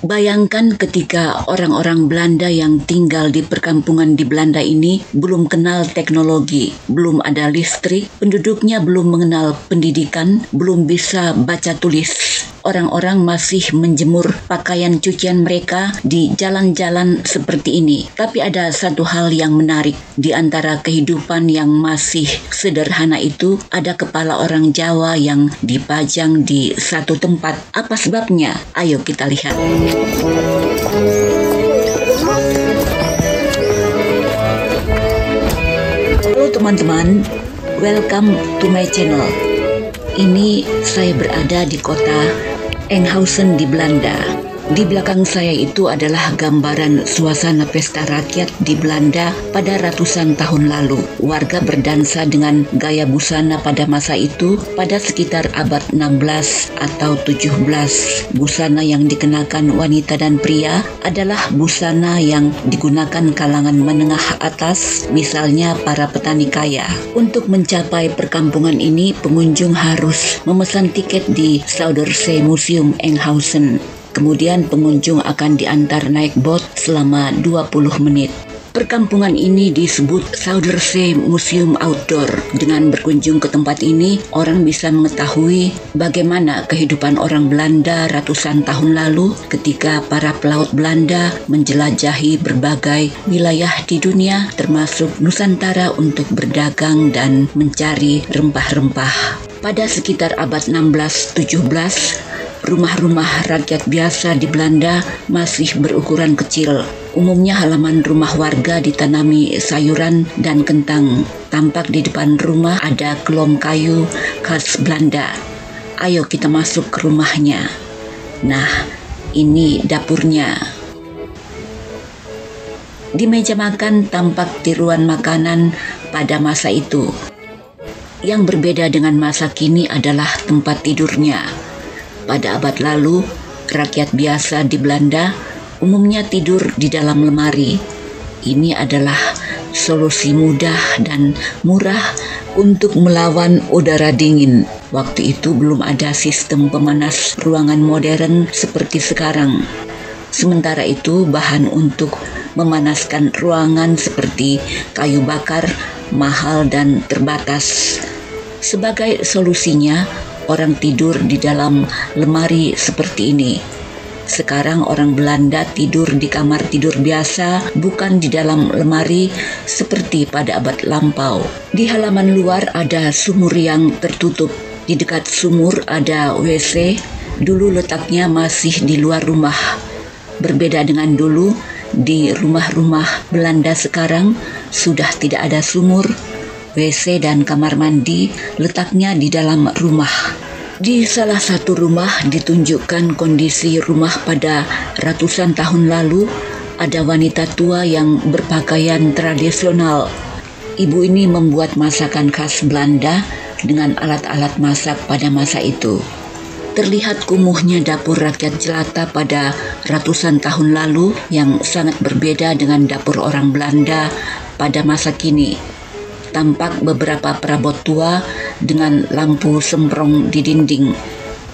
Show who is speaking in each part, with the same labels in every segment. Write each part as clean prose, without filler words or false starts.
Speaker 1: Bayangkan ketika orang-orang Belanda yang tinggal di perkampungan di Belanda ini belum kenal teknologi, belum ada listrik, penduduknya belum mengenal pendidikan, belum bisa baca tulis. Orang-orang masih menjemur pakaian cucian mereka di jalan-jalan seperti ini. Tapi ada satu hal yang menarik. Di antara kehidupan yang masih sederhana itu, ada kepala orang Jawa yang dipajang di satu tempat. Apa sebabnya? Ayo kita lihat. Halo teman-teman, welcome to my channel. Ini saya berada di kota Enkhuizen di Belanda. Di belakang saya itu adalah gambaran suasana pesta rakyat di Belanda pada ratusan tahun lalu. Warga berdansa dengan gaya busana pada masa itu pada sekitar abad 16 atau 17. Busana yang dikenakan wanita dan pria adalah busana yang digunakan kalangan menengah atas, misalnya para petani kaya. Untuk mencapai perkampungan ini, pengunjung harus memesan tiket di Zuiderzee Museum Enkhuizen. Kemudian pengunjung akan diantar naik bot selama 20 menit. Perkampungan ini disebut Zuiderzee Museum Outdoor. Dengan berkunjung ke tempat ini, orang bisa mengetahui bagaimana kehidupan orang Belanda ratusan tahun lalu ketika para pelaut Belanda menjelajahi berbagai wilayah di dunia, termasuk Nusantara untuk berdagang dan mencari rempah-rempah. Pada sekitar abad 16-17, rumah-rumah rakyat biasa di Belanda masih berukuran kecil. Umumnya halaman rumah warga ditanami sayuran dan kentang. Tampak di depan rumah ada kelom kayu khas Belanda. Ayo kita masuk ke rumahnya. Nah, ini dapurnya. Di meja makan tampak tiruan makanan pada masa itu. Yang berbeda dengan masa kini adalah tempat tidurnya. Pada abad lalu, rakyat biasa di Belanda umumnya tidur di dalam lemari. Ini adalah solusi mudah dan murah untuk melawan udara dingin. Waktu itu belum ada sistem pemanas ruangan modern seperti sekarang. Sementara itu, bahan untuk memanaskan ruangan seperti kayu bakar mahal dan terbatas. Sebagai solusinya, orang tidur di dalam lemari seperti ini. Sekarang orang Belanda tidur di kamar tidur biasa, bukan di dalam lemari seperti pada abad lampau. Di halaman luar ada sumur yang tertutup. Di dekat sumur ada WC. Dulu letaknya masih di luar rumah. Berbeda dengan dulu, di rumah-rumah Belanda sekarang sudah tidak ada sumur. WC dan kamar mandi letaknya di dalam rumah. Di salah satu rumah ditunjukkan kondisi rumah pada ratusan tahun lalu. Ada wanita tua yang berpakaian tradisional. Ibu ini membuat masakan khas Belanda dengan alat-alat masak pada masa itu. Terlihat kumuhnya dapur rakyat jelata pada ratusan tahun lalu yang sangat berbeda dengan dapur orang Belanda pada masa kini. Tampak beberapa perabot tua dengan lampu semprong di dinding.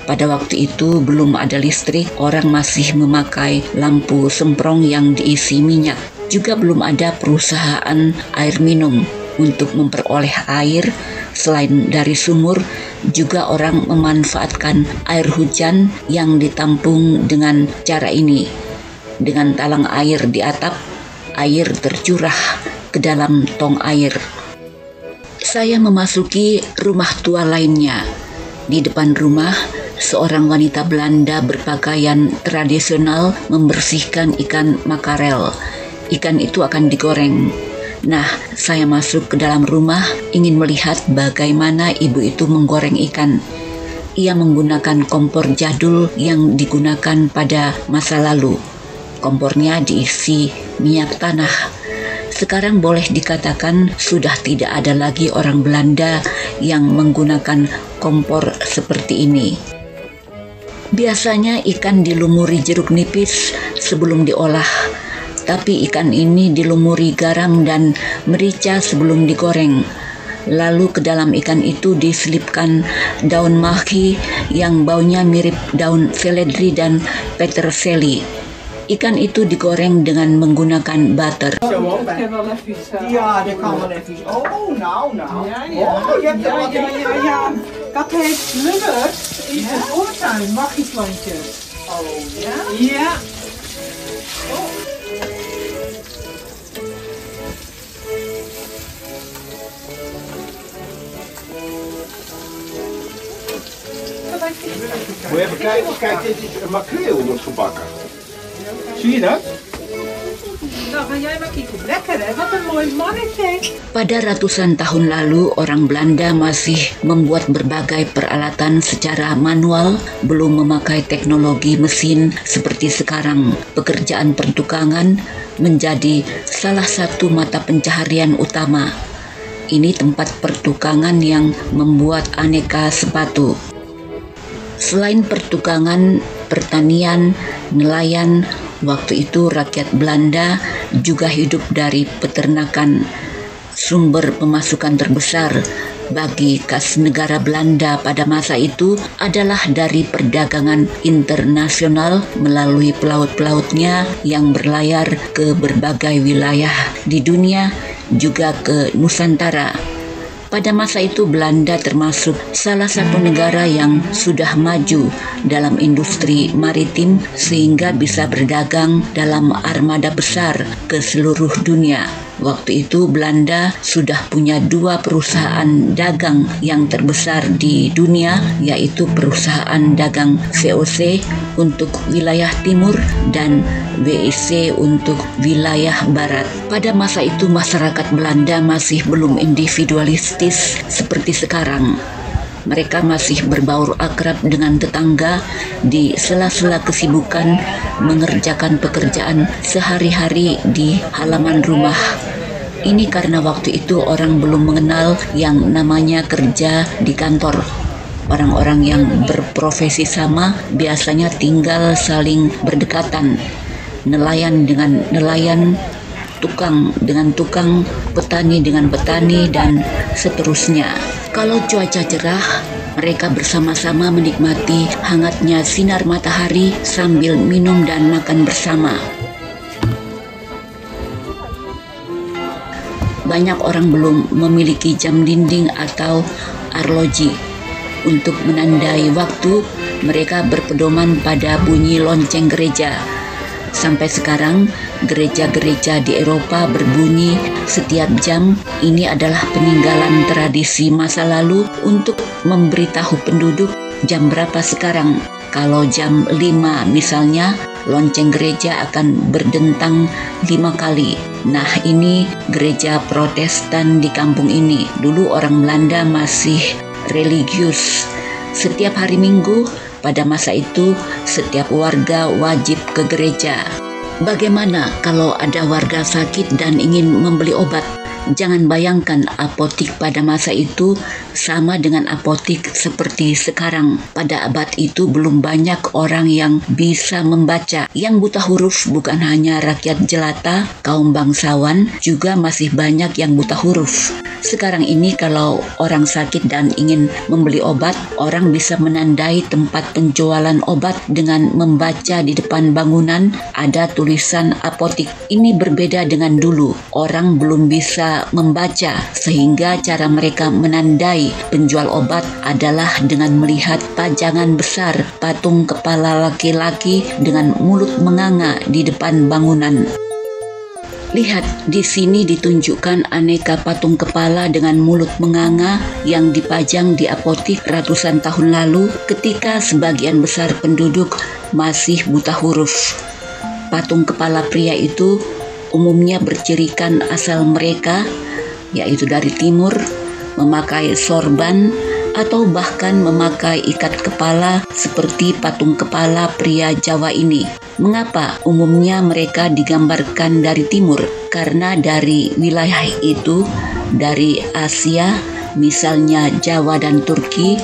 Speaker 1: Pada waktu itu belum ada listrik, orang masih memakai lampu semprong yang diisi minyak. Juga belum ada perusahaan air minum. Untuk memperoleh air, selain dari sumur, juga orang memanfaatkan air hujan yang ditampung dengan cara ini. Dengan talang air di atap, air tercurah ke dalam tong air. Saya memasuki rumah tua lainnya. Di depan rumah, seorang wanita Belanda berpakaian tradisional membersihkan ikan makarel. Ikan itu akan digoreng. Nah, saya masuk ke dalam rumah ingin melihat bagaimana ibu itu menggoreng ikan. Ia menggunakan kompor jadul yang digunakan pada masa lalu. Kompornya diisi minyak tanah. Sekarang boleh dikatakan sudah tidak ada lagi orang Belanda yang menggunakan kompor seperti ini. Biasanya ikan dilumuri jeruk nipis sebelum diolah, tapi ikan ini dilumuri garam dan merica sebelum digoreng. Lalu ke dalam ikan itu diselipkan daun mahi yang baunya mirip daun seledri dan peterseli. Ikan itu digoreng dengan menggunakan butter.
Speaker 2: Ja, det kan man even. Oh, nou. Ja, ja. Dat heet lummert in de voortuin, magieplantjes. Oh, ja? Ja.
Speaker 3: Moet je even kijken, kijk, dit is een makreel wordt gebakken. Zie je dat?
Speaker 2: Nou, ga jij maar kijken. Lekker hè, wat een mooi mannetje.
Speaker 1: Pada ratusan tahun lalu, orang Belanda masih membuat berbagai peralatan secara manual, belum memakai teknologi mesin seperti sekarang. Pekerjaan pertukangan menjadi salah satu mata pencaharian utama. Ini tempat pertukangan yang membuat aneka sepatu. Selain pertukangan, pertanian, nelayan, waktu itu rakyat Belanda juga hidup dari peternakan. Sumber pemasukan terbesar bagi kas negara Belanda pada masa itu adalah dari perdagangan internasional melalui pelaut-pelautnya yang berlayar ke berbagai wilayah di dunia, juga ke Nusantara. Pada masa itu Belanda termasuk salah satu negara yang sudah maju dalam industri maritim sehingga bisa berdagang dalam armada besar ke seluruh dunia. Waktu itu Belanda sudah punya 2 perusahaan dagang yang terbesar di dunia, yaitu perusahaan dagang VOC untuk wilayah timur dan WIC untuk wilayah barat. Pada masa itu masyarakat Belanda masih belum individualistis seperti sekarang. Mereka masih berbaur akrab dengan tetangga di sela-sela kesibukan mengerjakan pekerjaan sehari-hari di halaman rumah. Ini karena waktu itu orang belum mengenal yang namanya kerja di kantor. Orang-orang yang berprofesi sama biasanya tinggal saling berdekatan. Nelayan dengan nelayan, tukang dengan tukang, petani dengan petani, dan seterusnya. Kalau cuaca cerah, mereka bersama-sama menikmati hangatnya sinar matahari sambil minum dan makan bersama. Banyak orang belum memiliki jam dinding atau arloji. Untuk menandai waktu, mereka berpedoman pada bunyi lonceng gereja. Sampai sekarang, gereja-gereja di Eropa berbunyi setiap jam. Ini adalah peninggalan tradisi masa lalu untuk memberitahu penduduk jam berapa sekarang. Kalau jam 5 misalnya, lonceng gereja akan berdentang 5 kali. Nah, ini gereja Protestan di kampung ini. Dulu orang Belanda masih religius. Setiap hari Minggu, pada masa itu, setiap warga wajib ke gereja. Bagaimana kalau ada warga sakit dan ingin membeli obat? Jangan bayangkan apotik pada masa itu sama dengan apotik seperti sekarang. Pada abad itu belum banyak orang yang bisa membaca. Yang buta huruf bukan hanya rakyat jelata, kaum bangsawan, juga masih banyak yang buta huruf. Sekarang ini kalau orang sakit dan ingin membeli obat, orang bisa menandai tempat penjualan obat dengan membaca di depan bangunan ada tulisan apotik. Ini berbeda dengan dulu. Orang belum bisa membaca, sehingga cara mereka menandai penjual obat adalah dengan melihat pajangan besar patung kepala laki-laki dengan mulut menganga di depan bangunan. Lihat, di sini ditunjukkan aneka patung kepala dengan mulut menganga yang dipajang di apotik ratusan tahun lalu ketika sebagian besar penduduk masih buta huruf. Patung kepala pria itu umumnya bercirikan asal mereka, yaitu dari timur, memakai sorban, atau bahkan memakai ikat kepala seperti patung kepala pria Jawa ini. Mengapa umumnya mereka digambarkan dari timur? Karena dari wilayah itu, dari Asia, misalnya Jawa dan Turki,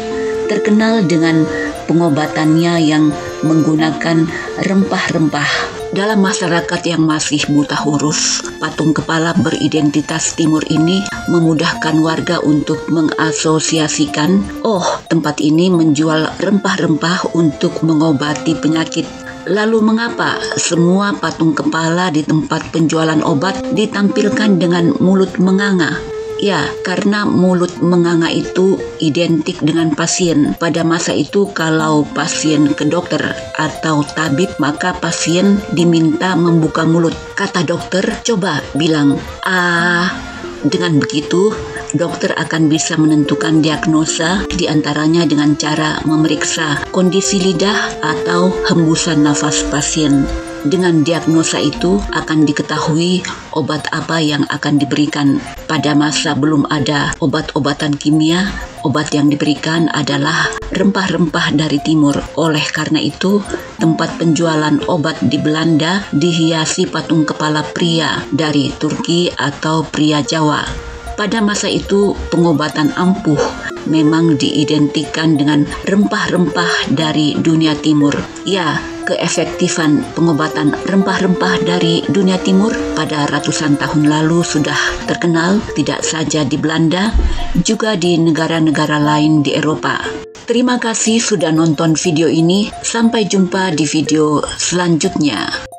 Speaker 1: terkenal dengan pengobatannya yang menggunakan rempah-rempah. Dalam masyarakat yang masih buta huruf, patung kepala beridentitas timur ini memudahkan warga untuk mengasosiasikan, oh, tempat ini menjual rempah-rempah untuk mengobati penyakit. Lalu mengapa semua patung kepala di tempat penjualan obat ditampilkan dengan mulut menganga? Ya, karena mulut menganga itu identik dengan pasien. Pada masa itu kalau pasien ke dokter atau tabib, maka pasien diminta membuka mulut. Kata dokter, coba bilang, "Ah." Dengan begitu, dokter akan bisa menentukan diagnosa, diantaranya dengan cara memeriksa kondisi lidah atau hembusan nafas pasien. Dengan diagnosa itu akan diketahui obat apa yang akan diberikan. Pada masa belum ada obat-obatan kimia, obat yang diberikan adalah rempah-rempah dari timur. Oleh karena itu, tempat penjualan obat di Belanda dihiasi patung kepala pria dari Turki atau pria Jawa. Pada masa itu, pengobatan ampuh memang diidentikan dengan rempah-rempah dari dunia timur. Ya, keefektifan pengobatan rempah-rempah dari dunia timur pada ratusan tahun lalu sudah terkenal tidak saja di Belanda, juga di negara-negara lain di Eropa. Terima kasih sudah nonton video ini. Sampai jumpa di video selanjutnya.